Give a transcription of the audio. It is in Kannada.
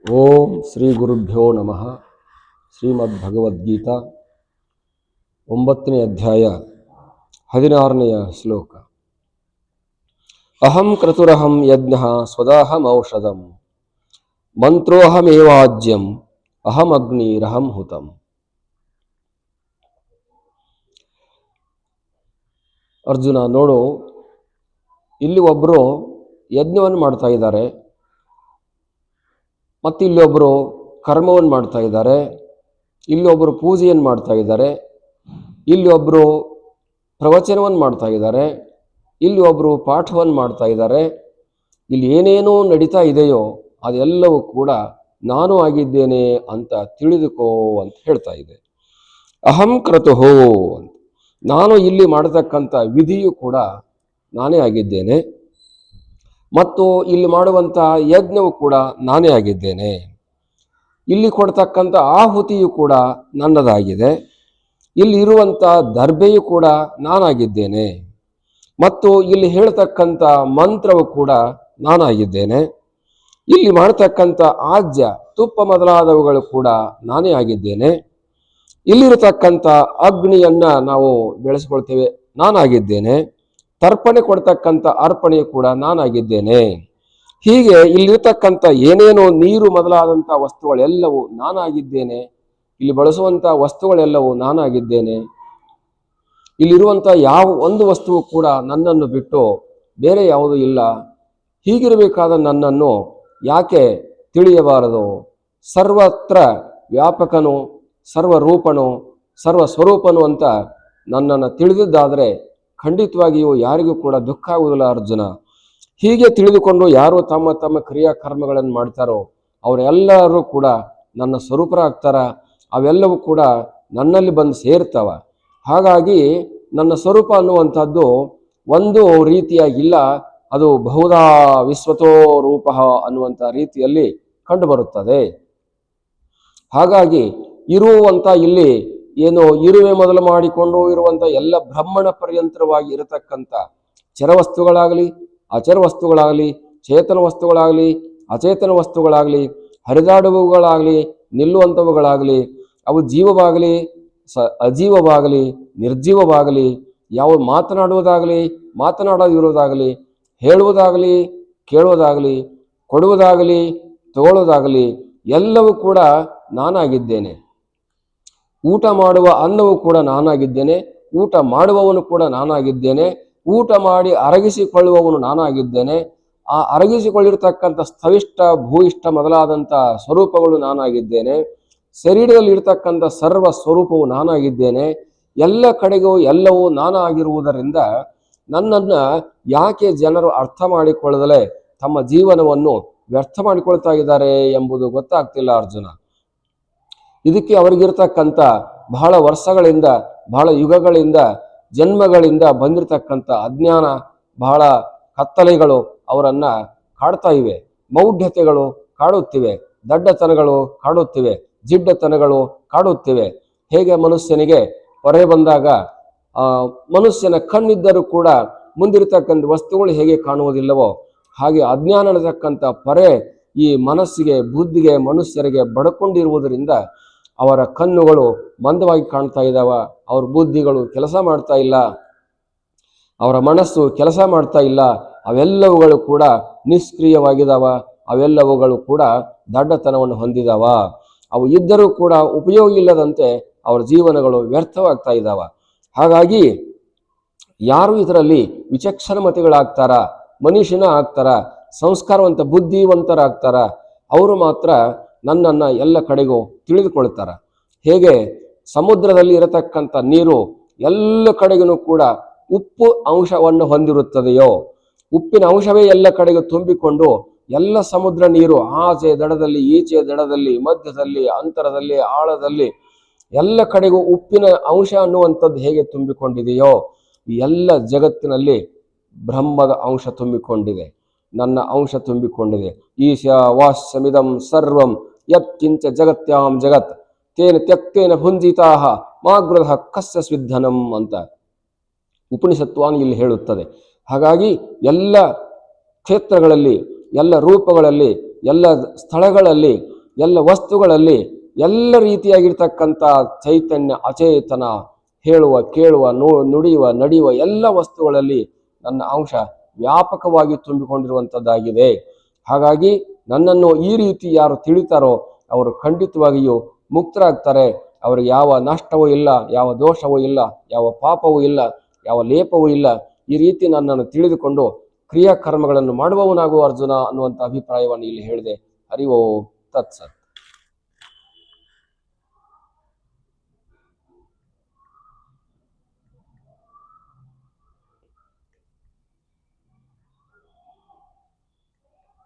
ಓಂ ಶ್ರೀ ಗುರುಭ್ಯೋ ನಮಃ. ಶ್ರೀಮದ್ಭಗವದ್ಗೀತಾ 9ನೇ ಅಧ್ಯಾಯ 16ನೆಯ ಶ್ಲೋಕ. ಅಹಂ ಕ್ರತುರಹಂ ಯಜ್ಞಃ ಸ್ವದಾಹಮೌಷಧಂ ಮಂತ್ರೋಹಮೇವಾಜ್ಯಂ ಅಹಮಗ್ನಿರಹಂ ಹುತಂ. ಅರ್ಜುನ, ನೋಡು, ಇಲ್ಲಿ ಒಬ್ಬರು ಯಜ್ಞವನ್ನು ಮಾಡ್ತಾ ಇದ್ದಾರೆ, ಮತ್ತು ಇಲ್ಲೊಬ್ಬರು ಕರ್ಮವನ್ನು ಮಾಡ್ತಾ ಇದ್ದಾರೆ, ಇಲ್ಲೊಬ್ಬರು ಪೂಜೆಯನ್ನು ಮಾಡ್ತಾ ಇದ್ದಾರೆ, ಇಲ್ಲೊಬ್ಬರು ಪ್ರವಚನವನ್ನು ಮಾಡ್ತಾ ಇದ್ದಾರೆ, ಇಲ್ಲಿ ಒಬ್ಬರು ಪಾಠವನ್ನು ಮಾಡ್ತಾ ಇದ್ದಾರೆ. ಇಲ್ಲಿ ಏನೇನೋ ನಡೀತಾ ಇದೆಯೋ ಅದೆಲ್ಲವೂ ಕೂಡ ನಾನು ಆಗಿದ್ದೇನೆ ಅಂತ ತಿಳಿದುಕೋ ಅಂತ ಹೇಳ್ತಾ ಇದೆ. ಅಹಂ ಕ್ರತುಹೋ ಅಂತ, ನಾನು ಇಲ್ಲಿ ಮಾಡತಕ್ಕಂಥ ವಿಧಿಯು ಕೂಡ ನಾನೇ ಆಗಿದ್ದೇನೆ, ಮತ್ತು ಇಲ್ಲಿ ಮಾಡುವಂಥ ಯಜ್ಞವು ಕೂಡ ನಾನೇ ಆಗಿದ್ದೇನೆ. ಇಲ್ಲಿ ಕೊಡ್ತಕ್ಕಂಥ ಆಹುತಿಯು ಕೂಡ ನನ್ನದಾಗಿದೆ, ಇಲ್ಲಿ ಇರುವಂಥ ದರ್ಬೆಯು ಕೂಡ ನಾನಾಗಿದ್ದೇನೆ, ಮತ್ತು ಇಲ್ಲಿ ಹೇಳ್ತಕ್ಕಂಥ ಮಂತ್ರವು ಕೂಡ ನಾನಾಗಿದ್ದೇನೆ. ಇಲ್ಲಿ ಮಾಡ್ತಕ್ಕಂಥ ಆಜ್ಯ ತುಪ್ಪ ಮೊದಲಾದವುಗಳು ಕೂಡ ನಾನೇ ಆಗಿದ್ದೇನೆ. ಇಲ್ಲಿರತಕ್ಕಂಥ ಅಗ್ನಿಯನ್ನ ನಾವು ಬೆಳೆಸ್ಕೊಳ್ತೇವೆ, ನಾನಾಗಿದ್ದೇನೆ. ತರ್ಪಣೆ ಕೊಡ್ತಕ್ಕಂಥ ಅರ್ಪಣೆಯು ಕೂಡ ನಾನಾಗಿದ್ದೇನೆ. ಹೀಗೆ ಇಲ್ಲಿರ್ತಕ್ಕಂಥ ಏನೇನೋ ನೀರು ಮೊದಲಾದಂಥ ವಸ್ತುಗಳೆಲ್ಲವೂ ನಾನಾಗಿದ್ದೇನೆ. ಇಲ್ಲಿ ಬಳಸುವಂಥ ವಸ್ತುಗಳೆಲ್ಲವೂ ನಾನಾಗಿದ್ದೇನೆ. ಇಲ್ಲಿರುವಂಥ ಯಾವ ಒಂದು ವಸ್ತುವು ಕೂಡ ನನ್ನನ್ನು ಬಿಟ್ಟು ಬೇರೆ ಯಾವುದೂ ಇಲ್ಲ. ಹೀಗಿರಬೇಕಾದ ನನ್ನನ್ನು ಯಾಕೆ ತಿಳಿಯಬಾರದು? ಸರ್ವತ್ರ ವ್ಯಾಪಕನು, ಸರ್ವರೂಪನು, ಸರ್ವಸ್ವರೂಪನು ಅಂತ ನನ್ನನ್ನು ತಿಳಿದಿದ್ದಾದರೆ ಖಂಡಿತವಾಗಿಯೂ ಯಾರಿಗೂ ಕೂಡ ದುಃಖ ಆಗುವುದಿಲ್ಲ ಅರ್ಜುನ. ಹೀಗೆ ತಿಳಿದುಕೊಂಡು ಯಾರು ತಮ್ಮ ತಮ್ಮ ಕ್ರಿಯಾಕರ್ಮಗಳನ್ನು ಮಾಡ್ತಾರೋ ಅವರೆಲ್ಲರೂ ಕೂಡ ನನ್ನ ಸ್ವರೂಪರಾಗ್ತಾರ. ಅವೆಲ್ಲವೂ ಕೂಡ ನನ್ನಲ್ಲಿ ಬಂದು ಸೇರ್ತಾವ. ಹಾಗಾಗಿ ನನ್ನ ಸ್ವರೂಪ ಅನ್ನುವಂಥದ್ದು ಒಂದು ರೀತಿಯಾಗಿಲ್ಲ, ಅದು ಬಹುಧಾ ವಿಶ್ವತೋ ರೂಪ ಅನ್ನುವಂಥ ರೀತಿಯಲ್ಲಿ ಕಂಡುಬರುತ್ತದೆ. ಹಾಗಾಗಿ ಇರುವಂಥ ಇಲ್ಲಿ ಏನು ಇರುವೆ ಮೊದಲು ಮಾಡಿಕೊಂಡು ಇರುವಂಥ ಎಲ್ಲ ಬ್ರಹ್ಮಣ ಪರ್ಯಂತರವಾಗಿ ಇರತಕ್ಕಂಥ ಚರವಸ್ತುಗಳಾಗಲಿ ಅಚರ ವಸ್ತುಗಳಾಗಲಿ, ಚೇತನ ವಸ್ತುಗಳಾಗಲಿ ಅಚೇತನ ವಸ್ತುಗಳಾಗಲಿ, ಹರಿದಾಡುವವುಗಳಾಗಲಿ ನಿಲ್ಲುವಂಥವುಗಳಾಗಲಿ, ಅವು ಜೀವವಾಗಲಿ ಅಜೀವವಾಗಲಿ ನಿರ್ಜೀವವಾಗಲಿ, ಯಾವ ಮಾತನಾಡುವುದಾಗಲಿ ಮಾತನಾಡದಿರುವುದಾಗಲಿ, ಹೇಳುವುದಾಗಲಿ ಕೇಳುವುದಾಗಲಿ, ಕೊಡುವುದಾಗಲಿ ತಗೊಳ್ಳುವುದಾಗಲಿ ಎಲ್ಲವೂ ಕೂಡ ನಾನಾಗಿದ್ದೇನೆ. ಊಟ ಮಾಡುವ ಅನ್ನವೂ ಕೂಡ ನಾನಾಗಿದ್ದೇನೆ, ಊಟ ಮಾಡುವವನು ಕೂಡ ನಾನಾಗಿದ್ದೇನೆ, ಊಟ ಮಾಡಿ ಅರಗಿಸಿಕೊಳ್ಳುವವನು ನಾನಾಗಿದ್ದೇನೆ. ಆ ಅರಗಿಸಿಕೊಳ್ಳಿರ್ತಕ್ಕಂಥ ಸ್ಥವಿಷ್ಟ ಭೂಯಿಷ್ಠ ಮೊದಲಾದಂಥ ಸ್ವರೂಪಗಳು ನಾನಾಗಿದ್ದೇನೆ. ಶರೀರದಲ್ಲಿ ಇರ್ತಕ್ಕಂಥ ಸರ್ವ ಸ್ವರೂಪವು ನಾನಾಗಿದ್ದೇನೆ. ಎಲ್ಲ ಕಡೆಗೂ ಎಲ್ಲವೂ ನಾನಾಗಿರುವುದರಿಂದ ನನ್ನನ್ನು ಯಾಕೆ ಜನರು ಅರ್ಥ ಮಾಡಿಕೊಳ್ಳದಲೇ ತಮ್ಮ ಜೀವನವನ್ನು ವ್ಯರ್ಥ ಮಾಡಿಕೊಳ್ತಾ ಇದ್ದಾರೆ ಎಂಬುದು ಗೊತ್ತಾಗ್ತಿಲ್ಲ ಅರ್ಜುನ. ಇದಕ್ಕೆ ಅವರಿಗಿರ್ತಕ್ಕಂಥ ಬಹಳ ವರ್ಷಗಳಿಂದ, ಬಹಳ ಯುಗಗಳಿಂದ, ಜನ್ಮಗಳಿಂದ ಬಂದಿರತಕ್ಕಂಥ ಅಜ್ಞಾನ, ಬಹಳ ಕತ್ತಲೆಗಳು ಅವರನ್ನ ಕಾಡ್ತಾ ಇವೆ. ಮೌಢ್ಯತೆಗಳು ಕಾಡುತ್ತಿವೆ, ದಡ್ಡತನಗಳು ಕಾಡುತ್ತಿವೆ, ಜಿಡ್ಡತನಗಳು ಕಾಡುತ್ತಿವೆ. ಹೇಗೆ ಮನುಷ್ಯನಿಗೆ ಹೊರೆ ಬಂದಾಗ ಮನುಷ್ಯನ ಕಣ್ಣಿದ್ದರೂ ಕೂಡ ಮುಂದಿರತಕ್ಕಂಥ ವಸ್ತುಗಳು ಹೇಗೆ ಕಾಣುವುದಿಲ್ಲವೋ ಹಾಗೆ ಅಜ್ಞಾನ ಅನ್ನತಕ್ಕಂಥ ಪೊರೆ ಈ ಮನಸ್ಸಿಗೆ, ಬುದ್ಧಿಗೆ, ಮನುಷ್ಯರಿಗೆ ಬಡ್ಕೊಂಡಿರುವುದರಿಂದ ಅವರ ಕಣ್ಣುಗಳು ಮಂದವಾಗಿ ಕಾಣ್ತಾ ಇದ್ದಾವ, ಅವ್ರ ಬುದ್ಧಿಗಳು ಕೆಲಸ ಮಾಡ್ತಾ ಇಲ್ಲ, ಅವರ ಮನಸ್ಸು ಕೆಲಸ ಮಾಡ್ತಾ ಇಲ್ಲ. ಅವೆಲ್ಲವುಗಳು ಕೂಡ ನಿಷ್ಕ್ರಿಯವಾಗಿದ್ದಾವ, ಅವೆಲ್ಲವುಗಳು ಕೂಡ ದಡ್ಡತನವನ್ನು ಹೊಂದಿದಾವ. ಅವು ಇದ್ದರೂ ಕೂಡ ಉಪಯೋಗ ಇಲ್ಲದಂತೆ ಅವರ ಜೀವನಗಳು ವ್ಯರ್ಥವಾಗ್ತಾ ಇದ್ದಾವ. ಹಾಗಾಗಿ ಯಾರು ಇದರಲ್ಲಿ ವಿಚಕ್ಷಣಮತಿಗಳಾಗ್ತಾರ, ಮನುಷ್ಯನ ಆಗ್ತಾರ, ಸಂಸ್ಕಾರವಂತ ಬುದ್ಧಿವಂತರಾಗ್ತಾರ, ಅವರು ಮಾತ್ರ ನನ್ನನ್ನು ಎಲ್ಲ ಕಡೆಗೂ ತಿಳಿದುಕೊಳ್ತಾರ. ಹೇಗೆ ಸಮುದ್ರದಲ್ಲಿ ಇರತಕ್ಕಂಥ ನೀರು ಎಲ್ಲ ಕಡೆಗೂ ಕೂಡ ಉಪ್ಪು ಅಂಶವನ್ನು ಹೊಂದಿರುತ್ತದೆಯೋ, ಉಪ್ಪಿನ ಅಂಶವೇ ಎಲ್ಲ ಕಡೆಗೂ ತುಂಬಿಕೊಂಡು ಎಲ್ಲ ಸಮುದ್ರ ನೀರು ಆಚೆ ದಡದಲ್ಲಿ, ಈಚೆ ದಡದಲ್ಲಿ, ಮಧ್ಯದಲ್ಲಿ, ಅಂತರದಲ್ಲಿ, ಆಳದಲ್ಲಿ ಎಲ್ಲ ಕಡೆಗೂ ಉಪ್ಪಿನ ಅಂಶ ಅನ್ನುವಂಥದ್ದು ಹೇಗೆ ತುಂಬಿಕೊಂಡಿದೆಯೋ ಎಲ್ಲ ಜಗತ್ತಿನಲ್ಲಿ ಬ್ರಹ್ಮದ ಅಂಶ ತುಂಬಿಕೊಂಡಿದೆ, ನನ್ನ ಅಂಶ ತುಂಬಿಕೊಂಡಿದೆ. ಈಶಾವಾಸ್ಯಮಿದಂ ಸರ್ವಂ ಯತ್ಕಿಂಚ ಜಗತ್ಯಾಂ ಜಗತ್ ತೇನ ತ್ಯಕ್ತೇನ ಭುಂಜಿತಾಹ ಮಾಗೃಧ ಕಸ್ಯ ಸ್ವಿಧನಂ ಅಂತ ಉಪನಿಷತ್ವಾನ್ ಇಲ್ಲಿ ಹೇಳುತ್ತದೆ. ಹಾಗಾಗಿ ಎಲ್ಲ ಕ್ಷೇತ್ರಗಳಲ್ಲಿ, ಎಲ್ಲ ರೂಪಗಳಲ್ಲಿ, ಎಲ್ಲ ಸ್ಥಳಗಳಲ್ಲಿ ಎಲ್ಲ ವಸ್ತುಗಳಲ್ಲಿ ಎಲ್ಲ ರೀತಿಯಾಗಿರ್ತಕ್ಕಂಥ ಚೈತನ್ಯ ಅಚೇತನ ಹೇಳುವ ಕೇಳುವ ನುಡಿಯುವ ನಡೆಯುವ ಎಲ್ಲ ವಸ್ತುಗಳಲ್ಲಿ ನನ್ನ ಅಂಶ ವ್ಯಾಪಕವಾಗಿ ತುಂಬಿಕೊಂಡಿರುವಂಥದ್ದಾಗಿದೆ. ಹಾಗಾಗಿ ನನ್ನನ್ನು ಈ ರೀತಿ ಯಾರು ತಿಳಿತಾರೋ ಅವರು ಖಂಡಿತವಾಗಿಯೂ ಮುಕ್ತರಾಗ್ತಾರೆ. ಅವರಿಗೆ ಯಾವ ನಷ್ಟವೂ ಇಲ್ಲ, ಯಾವ ದೋಷವೂ ಇಲ್ಲ, ಯಾವ ಪಾಪವೂ ಇಲ್ಲ, ಯಾವ ಲೇಪವೂ ಇಲ್ಲ. ಈ ರೀತಿ ನನ್ನನ್ನು ತಿಳಿದುಕೊಂಡು ಕ್ರಿಯಾಕರ್ಮಗಳನ್ನು ಮಾಡುವವನಾಗುವ ಅರ್ಜುನ ಅನ್ನುವಂಥ ಅಭಿಪ್ರಾಯವನ್ನು ಇಲ್ಲಿ ಹೇಳಿದೆ. ಹರಿ ಓಂ ತತ್ಸತ್.